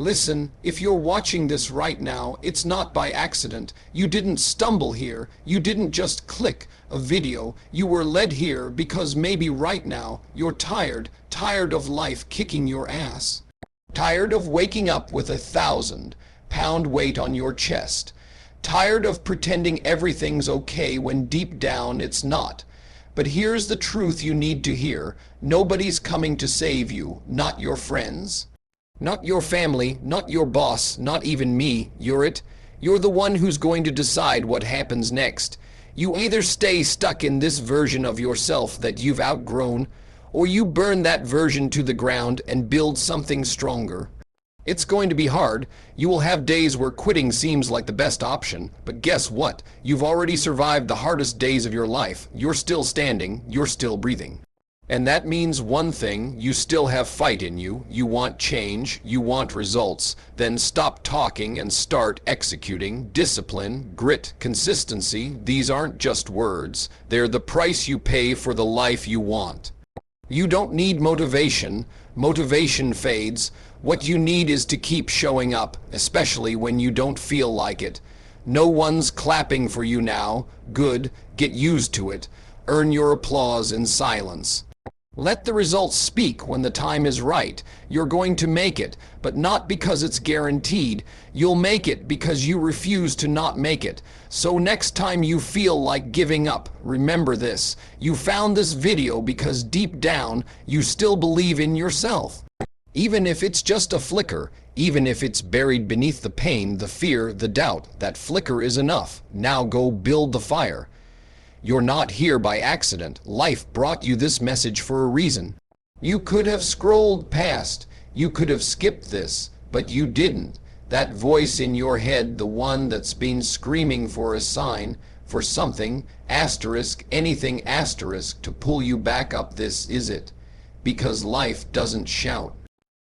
Listen, if you're watching this right now, it's not by accident. You didn't stumble here. You didn't just click a video. You were led here because maybe right now you're tired of life kicking your ass. Tired of waking up with 1,000-pound weight on your chest. Tired of pretending everything's okay when deep down it's not. But here's the truth you need to hear. Nobody's coming to save you, not your friends. Not your family, not your boss, not even me. You're the one who's going to decide what happens next. You either stay stuck in this version of yourself that you've outgrown, or you burn that version to the ground and build something stronger. It's going to be hard. You will have days where quitting seems like the best option. But guess what? You've already survived the hardest days of your life. You're still standing. You're still breathing. And that means one thing: you still have fight in you. You want change. You want results. Then stop talking and start executing. Discipline, grit, consistency. These aren't just words. They're the price you pay for the life you want. You don't need motivation. Motivation fades. What you need is to keep showing up, especially when you don't feel like it. No one's clapping for you now. Good. Get used to it. Earn your applause in silence. Let the results speak when the time is right. You're going to make it, but not because it's guaranteed. You'll make it because you refuse to not make it. So next time you feel like giving up, remember this. You found this video because deep down, you still believe in yourself. Even if it's just a flicker, even if it's buried beneath the pain, the fear, the doubt, that flicker is enough. Now go build the fire. You're not here by accident. Life brought you this message for a reason. You could have scrolled past. You could have skipped this, but you didn't. That voice in your head, the one that's been screaming for a sign, for something, asterisk, anything asterisk, to pull you back up, this is it. Because life doesn't shout.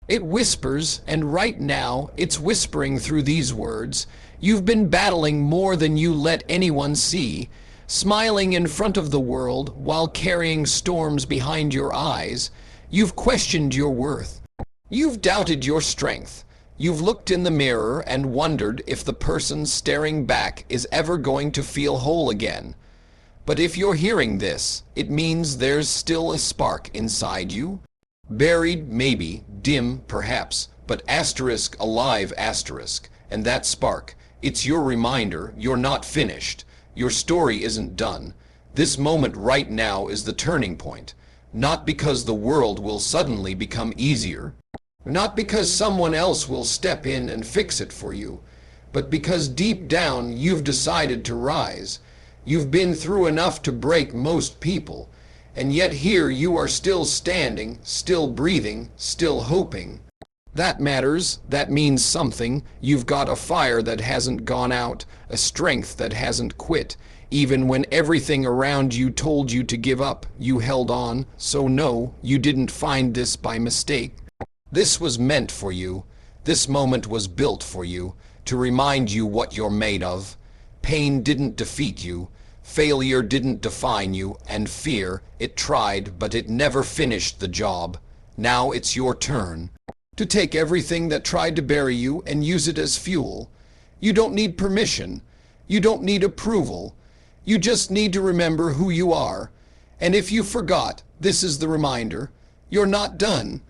It whispers, and right now, it's whispering through these words. You've been battling more than you let anyone see. Smiling in front of the world while carrying storms behind your eyes. You've questioned your worth. You've doubted your strength. You've looked in the mirror and wondered if the person staring back is ever going to feel whole again. But if you're hearing this, it means there's still a spark inside you. Buried, maybe, dim, perhaps, but asterisk, alive, asterisk. And that spark, it's your reminder you're not finished. Your story isn't done. This moment right now is the turning point. Not because the world will suddenly become easier. Not because someone else will step in and fix it for you. But because deep down you've decided to rise. You've been through enough to break most people. And yet here you are still standing, still breathing, still hoping. That matters. That means something. You've got a fire that hasn't gone out, a strength that hasn't quit. Even when everything around you told you to give up, you held on. So no, you didn't find this by mistake. This was meant for you. This moment was built for you, to remind you what you're made of. Pain didn't defeat you. Failure didn't define you. And fear, it tried, but it never finished the job. Now it's your turn. To take everything that tried to bury you and use it as fuel. You don't need permission. You don't need approval. You just need to remember who you are. And if you forgot, this is the reminder. You're not done.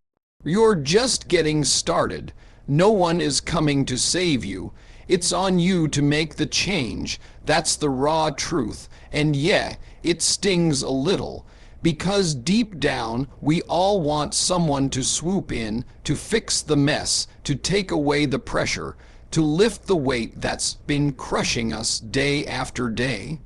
You're just getting started. No one is coming to save you. It's on you to make the change. That's the raw truth. And yeah, it stings a little. Because deep down, we all want someone to swoop in, to fix the mess, to take away the pressure, to lift the weight that's been crushing us day after day.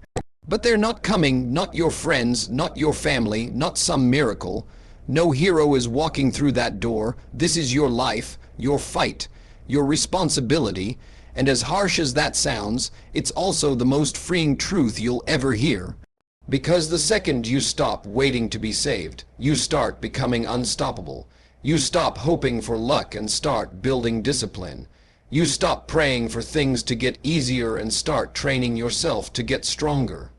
But they're not coming, not your friends, not your family, not some miracle. No hero is walking through that door. This is your life, your fight, your responsibility. And as harsh as that sounds, it's also the most freeing truth you'll ever hear. Because the second you stop waiting to be saved, you start becoming unstoppable. You stop hoping for luck and start building discipline. You stop praying for things to get easier and start training yourself to get stronger.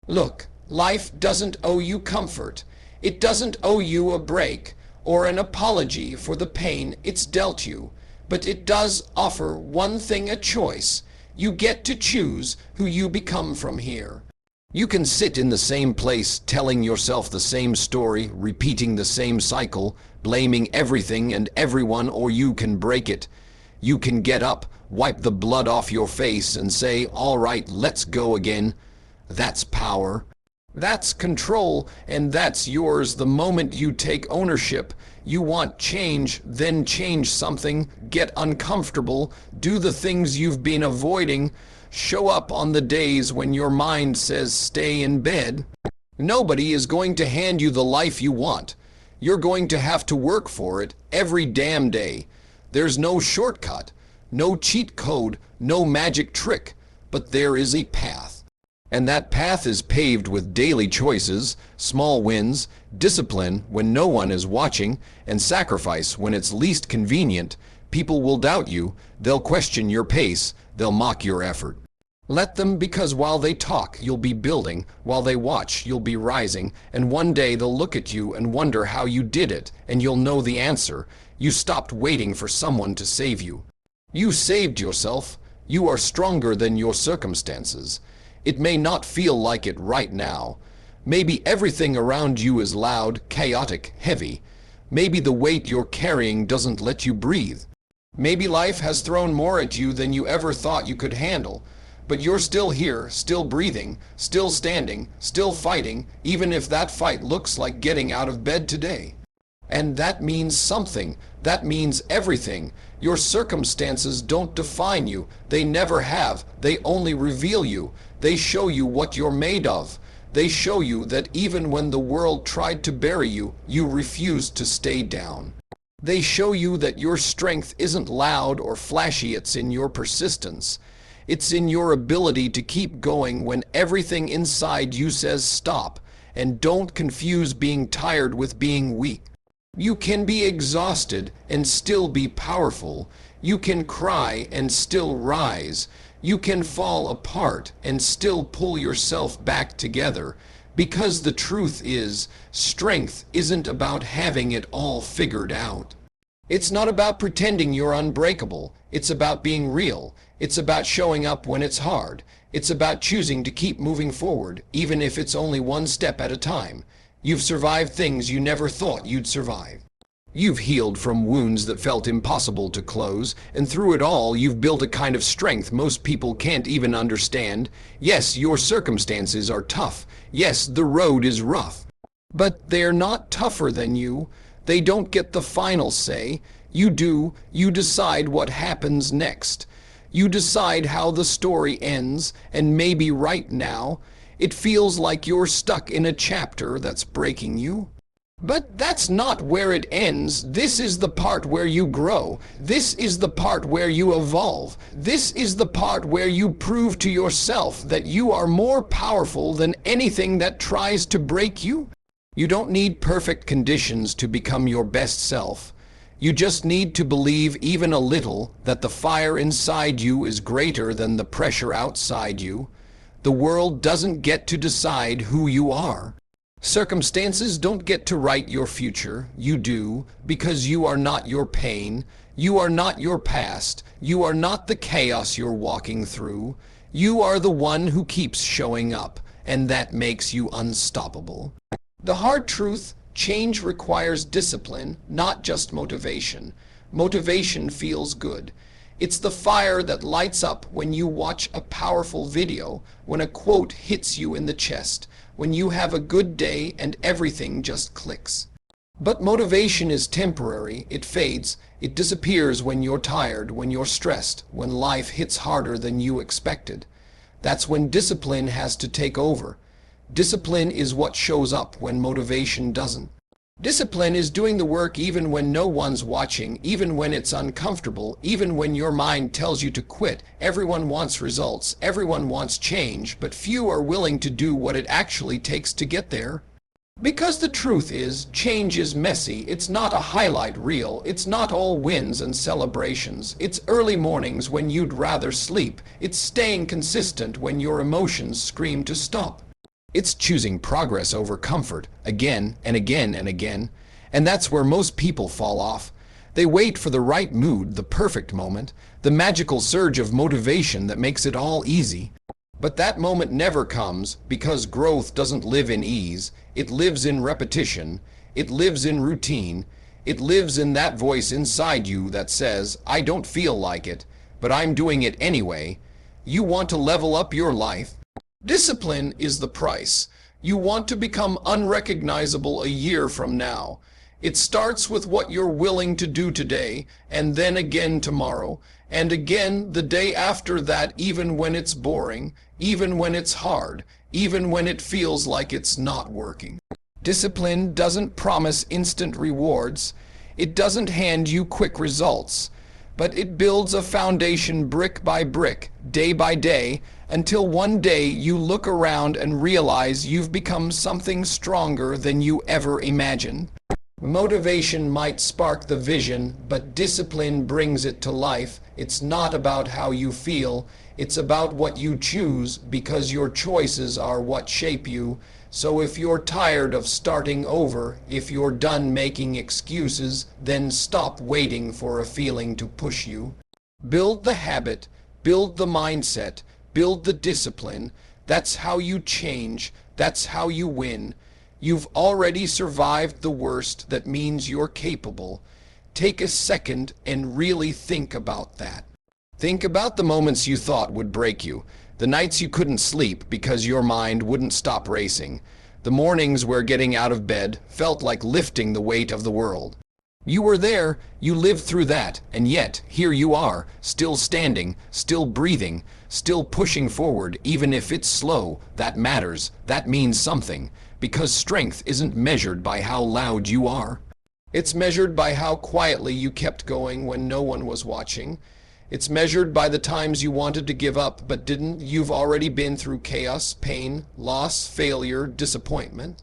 Look, life doesn't owe you comfort. It doesn't owe you a break or an apology for the pain it's dealt you. But it does offer one thing, a choice. You get to choose who you become from here. You can sit in the same place, telling yourself the same story, repeating the same cycle, blaming everything and everyone, or you can break it. You can get up, wipe the blood off your face, and say, "All right, let's go again." That's power. That's control, and that's yours the moment you take ownership. You want change, then change something, get uncomfortable, do the things you've been avoiding, show up on the days when your mind says stay in bed. Nobody is going to hand you the life you want. You're going to have to work for it every damn day. There's no shortcut, no cheat code, no magic trick, but there is a path. And that path is paved with daily choices, small wins, discipline when no one is watching, and sacrifice when it's least convenient. People will doubt you, they'll question your pace, they'll mock your effort. Let them, because while they talk, you'll be building, while they watch, you'll be rising, and one day they'll look at you and wonder how you did it, and you'll know the answer. You stopped waiting for someone to save you. You saved yourself. You are stronger than your circumstances. It may not feel like it right now. Maybe everything around you is loud, chaotic, heavy. Maybe the weight you're carrying doesn't let you breathe. Maybe life has thrown more at you than you ever thought you could handle. But you're still here, still breathing, still standing, still fighting, even if that fight looks like getting out of bed today. And that means something. That means everything. Your circumstances don't define you. They never have. They only reveal you. They show you what you're made of. They show you that even when the world tried to bury you, you refused to stay down. They show you that your strength isn't loud or flashy, it's in your persistence. It's in your ability to keep going when everything inside you says stop. And don't confuse being tired with being weak. You can be exhausted and still be powerful. You can cry and still rise. You can fall apart and still pull yourself back together. Because the truth is, strength isn't about having it all figured out. It's not about pretending you're unbreakable. It's about being real. It's about showing up when it's hard. It's about choosing to keep moving forward, even if it's only one step at a time. You've survived things you never thought you'd survive. You've healed from wounds that felt impossible to close, and through it all, you've built a kind of strength most people can't even understand. Yes, your circumstances are tough. Yes, the road is rough. But they're not tougher than you. They don't get the final say. You do. You decide what happens next. You decide how the story ends, and maybe right now, it feels like you're stuck in a chapter that's breaking you. But that's not where it ends. This is the part where you grow. This is the part where you evolve. This is the part where you prove to yourself that you are more powerful than anything that tries to break you. You don't need perfect conditions to become your best self. You just need to believe even a little that the fire inside you is greater than the pressure outside you. The world doesn't get to decide who you are. Circumstances don't get to write your future. You do, because you are not your pain. You are not your past. You are not the chaos you're walking through. You are the one who keeps showing up, and that makes you unstoppable. The hard truth, change requires discipline, not just motivation. Motivation feels good. It's the fire that lights up when you watch a powerful video, when a quote hits you in the chest, when you have a good day and everything just clicks. But motivation is temporary. It fades. It disappears when you're tired, when you're stressed, when life hits harder than you expected. That's when discipline has to take over. Discipline is what shows up when motivation doesn't. Discipline is doing the work even when no one's watching, even when it's uncomfortable, even when your mind tells you to quit. Everyone wants results, everyone wants change, but few are willing to do what it actually takes to get there. Because the truth is, change is messy. It's not a highlight reel. It's not all wins and celebrations. It's early mornings when you'd rather sleep. It's staying consistent when your emotions scream to stop. It's choosing progress over comfort, again and again and again. And that's where most people fall off. They wait for the right mood, the perfect moment, the magical surge of motivation that makes it all easy. But that moment never comes because growth doesn't live in ease. It lives in repetition. It lives in routine. It lives in that voice inside you that says, I don't feel like it, but I'm doing it anyway. You want to level up your life? Discipline is the price. You want to become unrecognizable a year from now. It starts with what you're willing to do today, and then again tomorrow, and again the day after that, even when it's boring, even when it's hard, even when it feels like it's not working. Discipline doesn't promise instant rewards. It doesn't hand you quick results. But it builds a foundation brick by brick, day by day, until one day you look around and realize you've become something stronger than you ever imagined. Motivation might spark the vision, but discipline brings it to life. It's not about how you feel, it's about what you choose, because your choices are what shape you. So if you're tired of starting over, if you're done making excuses, then stop waiting for a feeling to push you. Build the habit, build the mindset, build the discipline. That's how you change, that's how you win. You've already survived the worst. That means you're capable. Take a second and really think about that. Think about the moments you thought would break you, the nights you couldn't sleep because your mind wouldn't stop racing, the mornings where getting out of bed felt like lifting the weight of the world. You were there, you lived through that, and yet here you are, still standing, still breathing, still pushing forward, even if it's slow. That matters, that means something. Because strength isn't measured by how loud you are. It's measured by how quietly you kept going when no one was watching. It's measured by the times you wanted to give up but didn't. You've already been through chaos, pain, loss, failure, disappointment.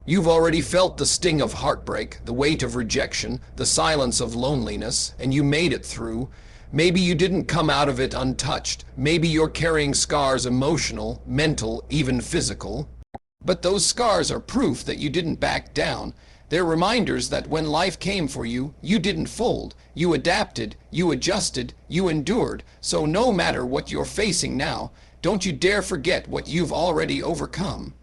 You've already felt the sting of heartbreak, the weight of rejection, the silence of loneliness, and you made it through. Maybe you didn't come out of it untouched. Maybe you're carrying scars, emotional, mental, even physical. But those scars are proof that you didn't back down. They're reminders that when life came for you, you didn't fold. You adapted, you adjusted, you endured. So no matter what you're facing now, don't you dare forget what you've already overcome.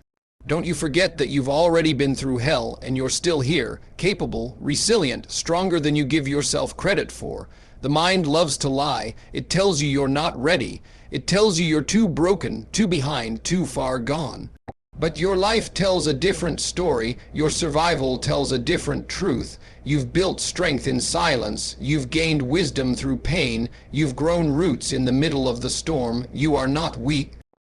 Don't you forget that you've already been through hell and you're still here, capable, resilient, stronger than you give yourself credit for. The mind loves to lie. It tells you you're not ready. It tells you you're too broken, too behind, too far gone. But your life tells a different story. Your survival tells a different truth. You've built strength in silence. You've gained wisdom through pain. You've grown roots in the middle of the storm. You are not weak.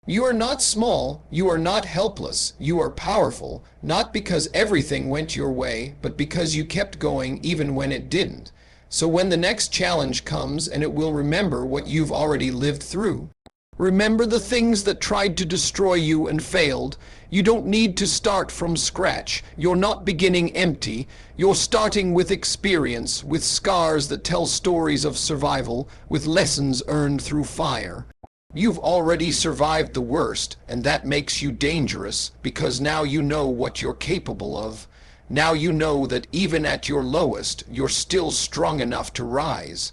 You are not small. You are not helpless. You are powerful, not because everything went your way, but because you kept going even when it didn't. So when the next challenge comes, and it will remember what you've already lived through. Remember the things that tried to destroy you and failed. You don't need to start from scratch. You're not beginning empty. You're starting with experience, with scars that tell stories of survival, with lessons earned through fire. You've already survived the worst, and that makes you dangerous, because now you know what you're capable of. Now you know that even at your lowest, you're still strong enough to rise.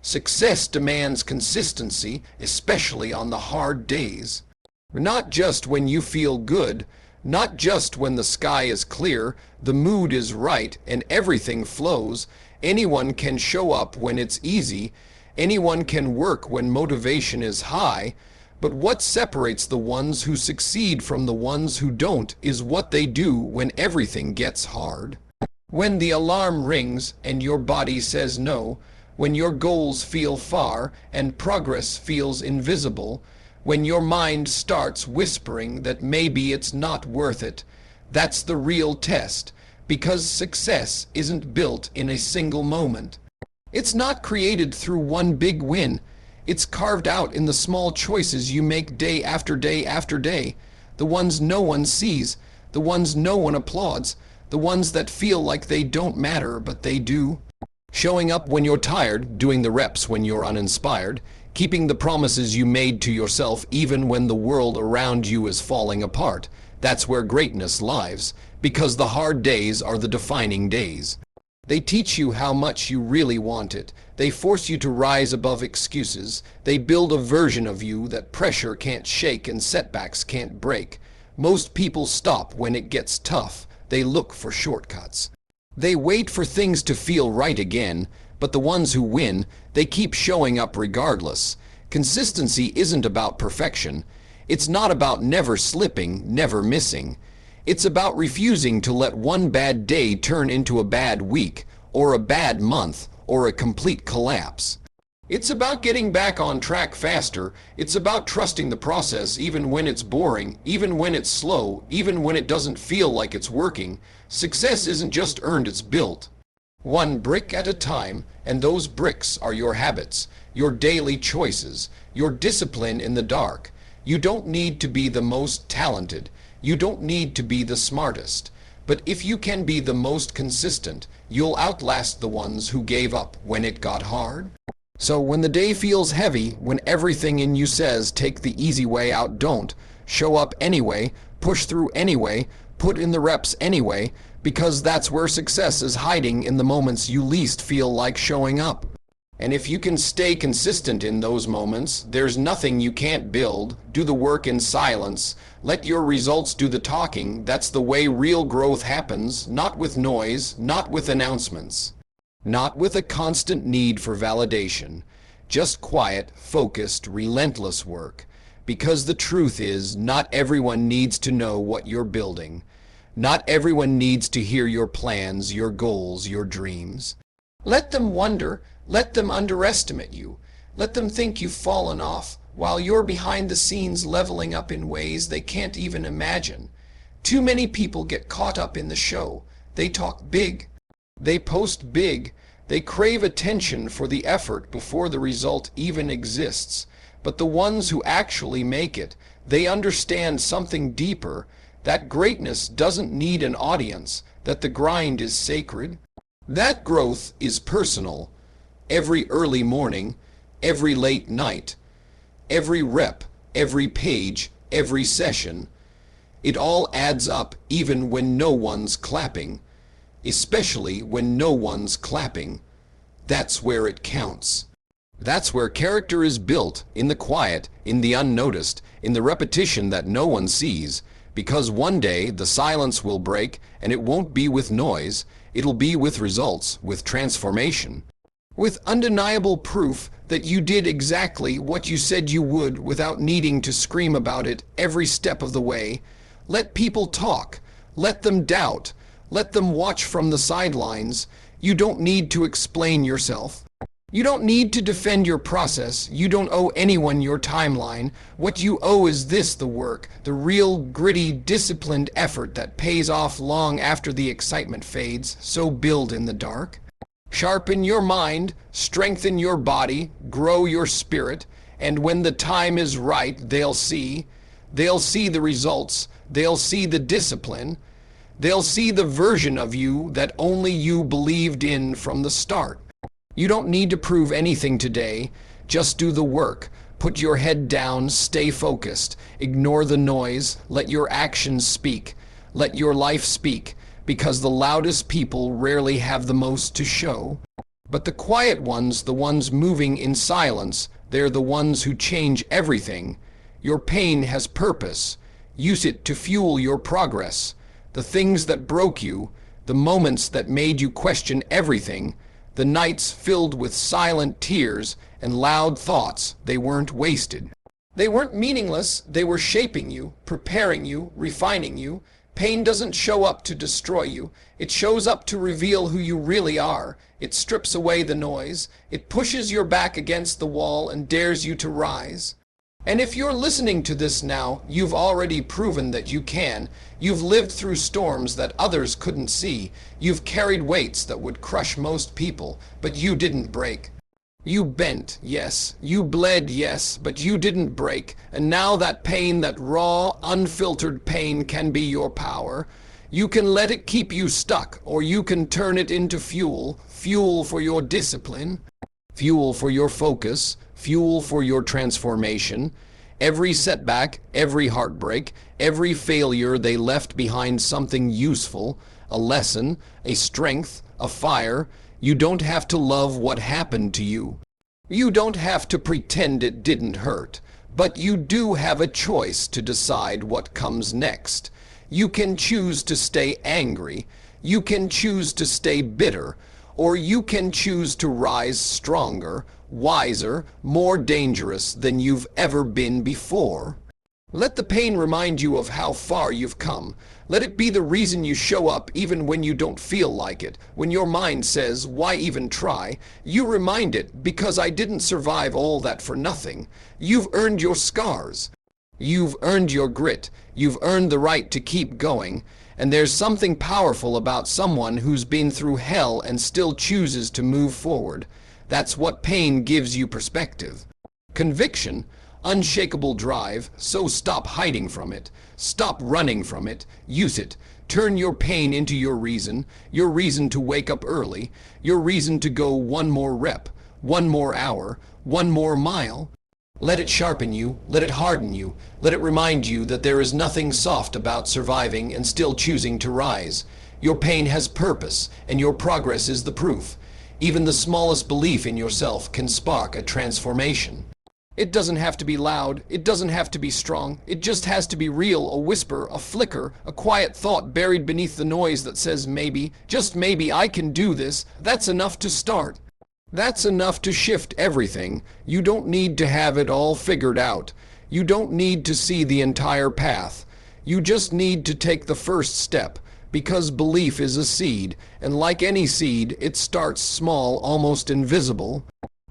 Success demands consistency, especially on the hard days. Not just when you feel good, not just when the sky is clear, the mood is right, and everything flows. Anyone can show up when it's easy. Anyone can work when motivation is high. But what separates the ones who succeed from the ones who don't is what they do when everything gets hard. When the alarm rings and your body says no, when your goals feel far and progress feels invisible, when your mind starts whispering that maybe it's not worth it, that's the real test, because success isn't built in a single moment. It's not created through one big win. It's carved out in the small choices you make day after day after day, the ones no one sees, the ones no one applauds, the ones that feel like they don't matter, but they do. Showing up when you're tired, doing the reps when you're uninspired, keeping the promises you made to yourself even when the world around you is falling apart. That's where greatness lies, because the hard days are the defining days. They teach you how much you really want it. They force you to rise above excuses. They build a version of you that pressure can't shake and setbacks can't break. Most people stop when it gets tough. They look for shortcuts. They wait for things to feel right again, but the ones who win, they keep showing up regardless. Consistency isn't about perfection. It's not about never slipping, never missing. It's about refusing to let one bad day turn into a bad week, or a bad month, or a complete collapse. It's about getting back on track faster. It's about trusting the process even when it's boring, even when it's slow, even when it doesn't feel like it's working. Success isn't just earned, it's built. One brick at a time, and those bricks are your habits, your daily choices, your discipline in the dark. You don't need to be the most talented. You don't need to be the smartest. But if you can be the most consistent, you'll outlast the ones who gave up when it got hard. So when the day feels heavy, when everything in you says take the easy way out, don't. Show up anyway, push through anyway, put in the reps anyway, because that's where success is hiding, in the moments you least feel like showing up. And if you can stay consistent in those moments, there's nothing you can't build. Do the work in silence. Let your results do the talking. That's the way real growth happens, not with noise, not with announcements, not with a constant need for validation. Just quiet, focused, relentless work. Because the truth is, not everyone needs to know what you're building. Not everyone needs to hear your plans, your goals, your dreams. Let them wonder. Let them underestimate you. Let them think you've fallen off, while you're behind the scenes leveling up in ways they can't even imagine. Too many people get caught up in the show. They talk big. They post big. They crave attention for the effort before the result even exists. But the ones who actually make it, they understand something deeper, that greatness doesn't need an audience, that the grind is sacred, that growth is personal. Every early morning, every late night, every rep, every page, every session. It all adds up even when no one's clapping, especially when no one's clapping. That's where it counts. That's where character is built, in the quiet, in the unnoticed, in the repetition that no one sees. Because one day the silence will break, and it won't be with noise. It'll be with results, with transformation. With undeniable proof that you did exactly what you said you would without needing to scream about it every step of the way. Let people talk. Let them doubt. Let them watch from the sidelines. You don't need to explain yourself. You don't need to defend your process. You don't owe anyone your timeline. What you owe is this: the work, the real, gritty, disciplined effort that pays off long after the excitement fades. So build in the dark. Sharpen your mind, strengthen your body, grow your spirit, and when the time is right, they'll see the results, they'll see the discipline, they'll see the version of you that only you believed in from the start. You don't need to prove anything today, just do the work. Put your head down, stay focused, ignore the noise, let your actions speak, let your life speak. Because the loudest people rarely have the most to show. But the quiet ones, the ones moving in silence, they're the ones who change everything. Your pain has purpose. Use it to fuel your progress. The things that broke you, the moments that made you question everything, the nights filled with silent tears and loud thoughts, they weren't wasted. They weren't meaningless. They were shaping you, preparing you, refining you. Pain doesn't show up to destroy you. It shows up to reveal who you really are. It strips away the noise. It pushes your back against the wall and dares you to rise. And if you're listening to this now, you've already proven that you can. You've lived through storms that others couldn't see. You've carried weights that would crush most people, but you didn't break. You bent, yes. You bled, yes, but you didn't break. And now that pain, that raw, unfiltered pain, can be your power. You can let it keep you stuck, or you can turn it into fuel. Fuel for your discipline, fuel for your focus, fuel for your transformation. Every setback, every heartbreak, every failure, they left behind something useful, a lesson, a strength, a fire. You don't have to love what happened to you. You don't have to pretend it didn't hurt. But you do have a choice to decide what comes next. You can choose to stay angry. You can choose to stay bitter. Or you can choose to rise stronger, wiser, more dangerous than you've ever been before. Let the pain remind you of how far you've come. Let it be the reason you show up even when you don't feel like it. When your mind says, "Why even try?" you remind it, "Because I didn't survive all that for nothing." You've earned your scars. You've earned your grit. You've earned the right to keep going. And there's something powerful about someone who's been through hell and still chooses to move forward. That's what pain gives you perspective. Conviction, unshakable drive, so stop hiding from it. Stop running from it. Use it. Turn your pain into your reason to wake up early, your reason to go one more rep, one more hour, one more mile. Let it sharpen you, let it harden you, let it remind you that there is nothing soft about surviving and still choosing to rise. Your pain has purpose, and your progress is the proof. Even the smallest belief in yourself can spark a transformation. It doesn't have to be loud, it doesn't have to be strong, it just has to be real, a whisper, a flicker, a quiet thought buried beneath the noise that says maybe, just maybe I can do this. That's enough to start. That's enough to shift everything. You don't need to have it all figured out. You don't need to see the entire path. You just need to take the first step, because belief is a seed, and like any seed, it starts small, almost invisible.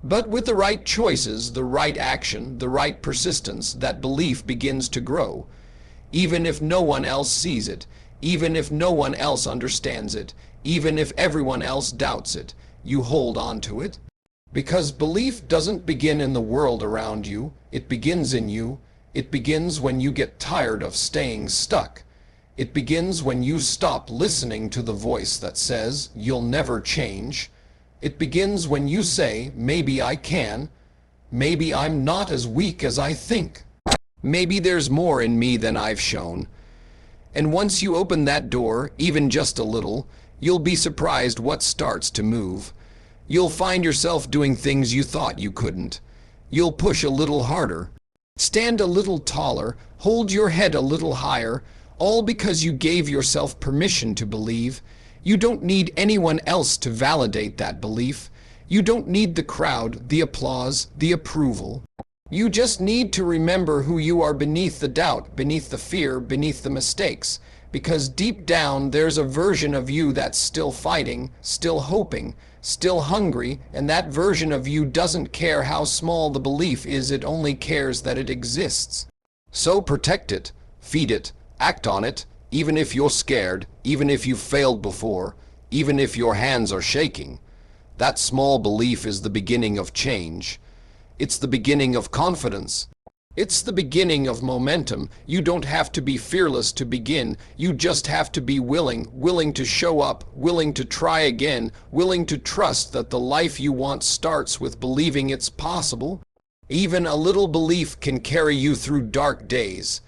But with the right choices, the right action, the right persistence, that belief begins to grow. Even if no one else sees it, even if no one else understands it, even if everyone else doubts it, you hold on to it. Because belief doesn't begin in the world around you, it begins in you. It begins when you get tired of staying stuck. It begins when you stop listening to the voice that says, "You'll never change." It begins when you say, "Maybe I can. Maybe I'm not as weak as I think. Maybe there's more in me than I've shown." And once you open that door, even just a little, you'll be surprised what starts to move. You'll find yourself doing things you thought you couldn't. You'll push a little harder, stand a little taller, hold your head a little higher, all because you gave yourself permission to believe. You don't need anyone else to validate that belief. You don't need the crowd, the applause, the approval. You just need to remember who you are beneath the doubt, beneath the fear, beneath the mistakes. Because deep down, there's a version of you that's still fighting, still hoping, still hungry, and that version of you doesn't care how small the belief is, it only cares that it exists. So protect it, feed it, act on it, even if you're scared, even if you've failed before, even if your hands are shaking. That small belief is the beginning of change. It's the beginning of confidence. It's the beginning of momentum. You don't have to be fearless to begin. You just have to be willing to show up, willing to try again, willing to trust that the life you want starts with believing it's possible. Even a little belief can carry you through dark days.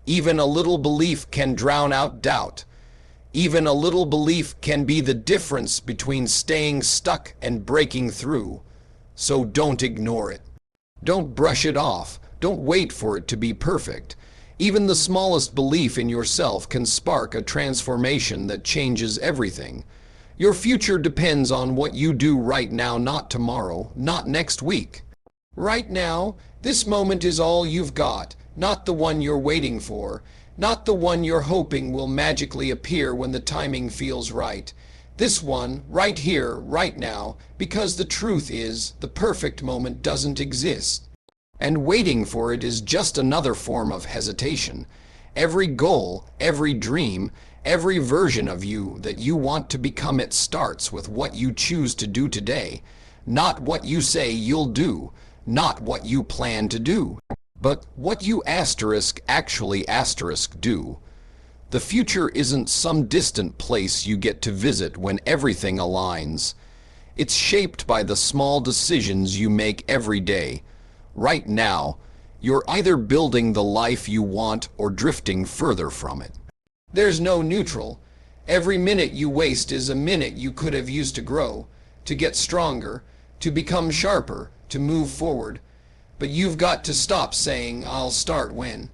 Even a little belief can drown out doubt. Even a little belief can be the difference between staying stuck and breaking through. So don't ignore it. Don't brush it off. Don't wait for it to be perfect. Even the smallest belief in yourself can spark a transformation that changes everything. Your future depends on what you do right now, not tomorrow, not next week. Right now, this moment is all you've got, not the one you're waiting for, not the one you're hoping will magically appear when the timing feels right. This one, right here, right now, because the truth is, the perfect moment doesn't exist. And waiting for it is just another form of hesitation. Every goal, every dream, every version of you that you want to become, it starts with what you choose to do today. Not what you say you'll do, not what you plan to do, but what you actually do. The future isn't some distant place you get to visit when everything aligns. It's shaped by the small decisions you make every day. Right now, you're either building the life you want or drifting further from it. There's no neutral. Every minute you waste is a minute you could have used to grow, to get stronger, to become sharper, to move forward. But you've got to stop saying, I'll start when.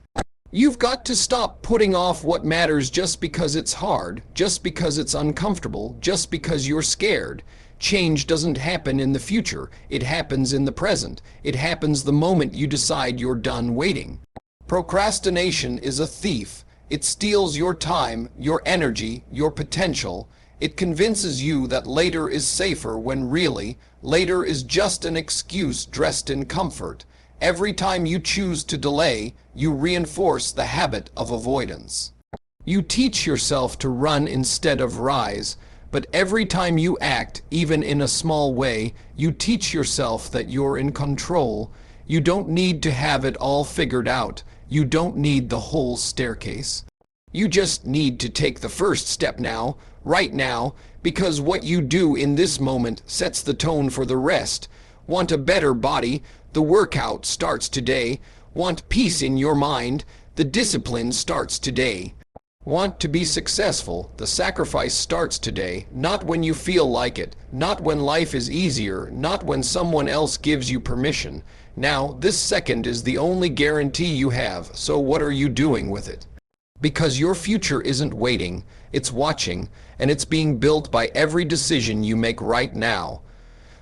You've got to stop putting off what matters just because it's hard, just because it's uncomfortable, just because you're scared. Change doesn't happen in the future. It happens in the present. It happens the moment you decide you're done waiting. Procrastination is a thief. It steals your time, your energy, your potential. It convinces you that later is safer when really, later is just an excuse dressed in comfort. Every time you choose to delay, you reinforce the habit of avoidance. You teach yourself to run instead of rise, but every time you act, even in a small way, you teach yourself that you're in control. You don't need to have it all figured out. You don't need the whole staircase. You just need to take the first step now, right now, because what you do in this moment sets the tone for the rest. Want a better body? The workout starts today. Want peace in your mind? The discipline starts today. Want to be successful? The sacrifice starts today, not when you feel like it, not when life is easier, not when someone else gives you permission. Now, this second is the only guarantee you have, so what are you doing with it? Because your future isn't waiting, it's watching, and it's being built by every decision you make right now.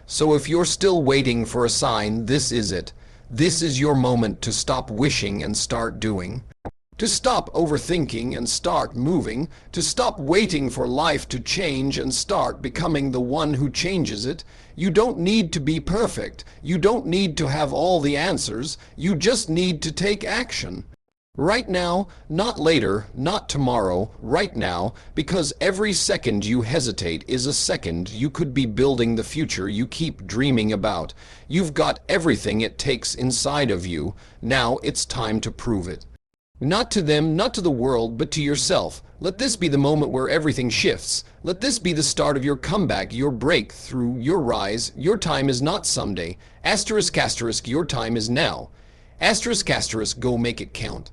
So if you're still waiting for a sign, this is it. This is your moment to stop wishing and start doing. To stop overthinking and start moving. To stop waiting for life to change and start becoming the one who changes it. You don't need to be perfect. You don't need to have all the answers. You just need to take action. Right now, not later, not tomorrow, right now, because every second you hesitate is a second you could be building the future you keep dreaming about. You've got everything it takes inside of you. Now it's time to prove it. Not to them, not to the world, but to yourself. Let this be the moment where everything shifts. Let this be the start of your comeback, your breakthrough, your rise. Your time is not someday. Asterisk, asterisk, your time is now. Asterisk, asterisk, go make it count.